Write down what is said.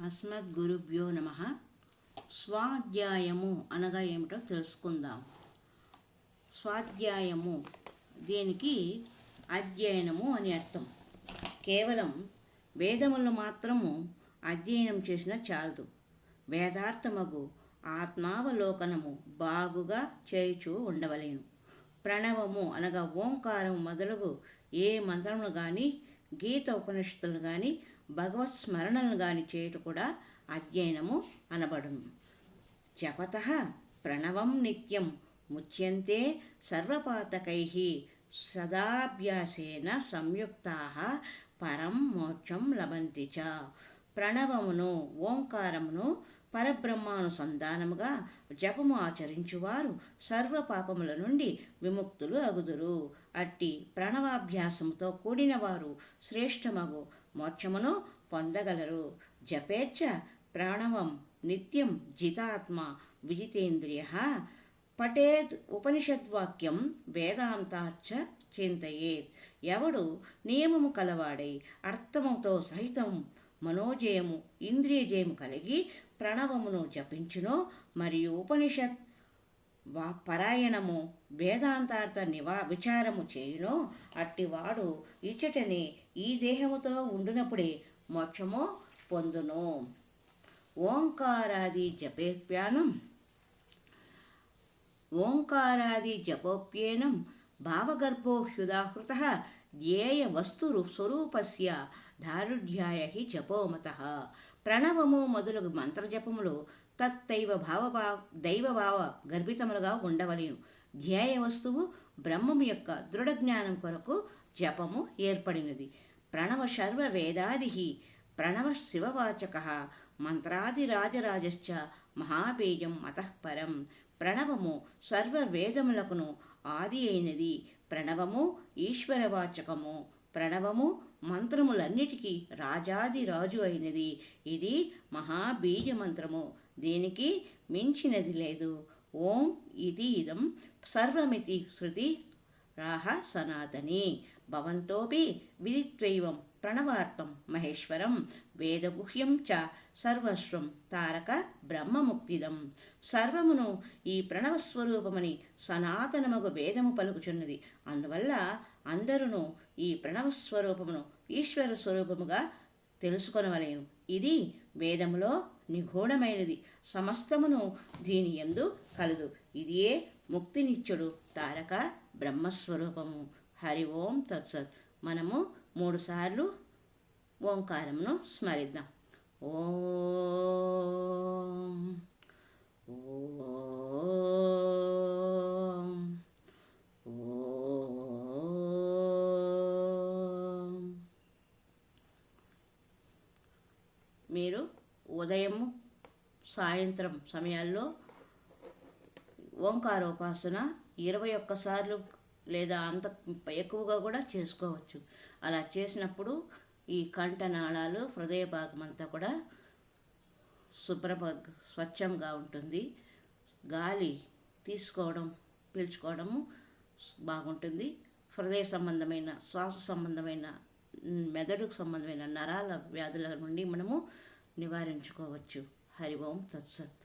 అస్మద్గురుభ్యో నమః. స్వాధ్యాయము అనగా ఏమిటో తెలుసుకుందాం. స్వాధ్యాయము దీనికి అధ్యయనము అని అర్థం. కేవలం వేదములు మాత్రము అధ్యయనం చేసిన చాలదు. వేదార్థమగు ఆత్మావలోకనము బాగుగా చేయుచూ ఉండవలేను. ప్రణవము అనగా ఓంకారం మొదలగు ఏ మంత్రములు కానీ, గీత ఉపనిషత్తులు కానీ, భగవత్ స్మరణలను కానీ చేయుట కూడా అధ్యయనము అనబడును. జపతః ప్రణవం నిత్యం ముచ్యంతే సర్వపాతకైః సదాభ్యాసేన సంయుక్తాః పరం మోక్షం లభంతి చ. ప్రణవమును ఓంకారమును పరబ్రహ్మానుసంధానముగా జపము ఆచరించువారు సర్వ పాపముల నుండి విముక్తులు అగుదురు. అట్టి ప్రణవాభ్యాసముతో కూడిన వారు శ్రేష్టమగు మోక్షమును పొందగలరు. జపేచ్ఛ ప్రణవం నిత్యం జితాత్మ విజితేంద్రియ. పఠేద్ ఉపనిషద్వాక్యం వేదాంతాచ్చ చింతయేత్. ఎవడు నియమము కలవాడై అర్థముతో సహితం మనోజయము ఇంద్రియజయము కలిగి ప్రణవమును జపించునో మరియు ఉపనిషత్ పరాయణము వేదాంతార్థ విచారము చేయునో అట్టివాడు ఇచ్చటనే ఈ దేహముతో ఉండునప్పుడే మోక్షము పొందును. ఓంకారాది జపోప్యేనం భావగర్భోహ్యుదాహృతః ధ్యేయ వస్తు స్వరూపస్య దారుఢ్యాయ హి జపోమతః. ప్రణవము మొదలగు మంత్రజపములు దైవభావ గర్భితములుగా ఉండవలేను. ధ్యేయ వస్తువు బ్రహ్మము యొక్క దృఢ జ్ఞానం కొరకు జపము ఏర్పడినది. ప్రణవ సర్వ వేదాది ప్రణవ శివవాచక మంత్రాదిరాజరాజశ్చ మహాబీజం అతఃపరం. ప్రణవము సర్వ వేదములకును ఆది అయినది. ప్రణవము ఈశ్వరవాచకము. ప్రణవము మంత్రములన్నిటికీ రాజాదిరాజు అయినది. ఇది మహాబీజ మంత్రము. దీనికి మించినది లేదు. ఓం ఇది ఇదం సర్వమితి శృతి రాహ సనాతని. భవంతోపి విదిత్వైవం ప్రణవార్థం మహేశ్వరం వేదగుహ్యం చ సర్వస్వం తారక బ్రహ్మముక్తిదం. సర్వమును ఈ ప్రణవస్వరూపమని సనాతనమగు వేదము పలుకుచున్నది. అందువల్ల అందరూ ఈ ప్రణవస్వరూపమును ఈశ్వర స్వరూపముగా తెలుసుకొనవలేను. ఇది వేదములో నిగూఢమైనది. సమస్తమును దీని యందు కలదు. ఇదియే ముక్తినిచ్చుడు తారక బ్రహ్మస్వరూపము. హరి ఓం తత్సత్. మనము 3 సార్లు ఓంకారమును స్మరిద్దాం. ఓం ఓం ఓం. మీరు ఉదయము సాయంత్రం సమయాల్లో ఓంకారోపాసన 21 సార్లు లేదా అంత ఎక్కువగా కూడా చేసుకోవచ్చు. అలా చేసినప్పుడు ఈ కంఠనాళాలు హృదయ భాగం అంతా కూడా స్వచ్ఛంగా ఉంటుంది. గాలి తీసుకోవడం పీల్చుకోవడము బాగుంటుంది. హృదయ సంబంధమైన శ్వాస సంబంధమైన మెదడుకు సంబంధమైన నరాల వ్యాధుల నుండి మనము నివారించుకోవచ్చు. హరి ఓం తత్సత్.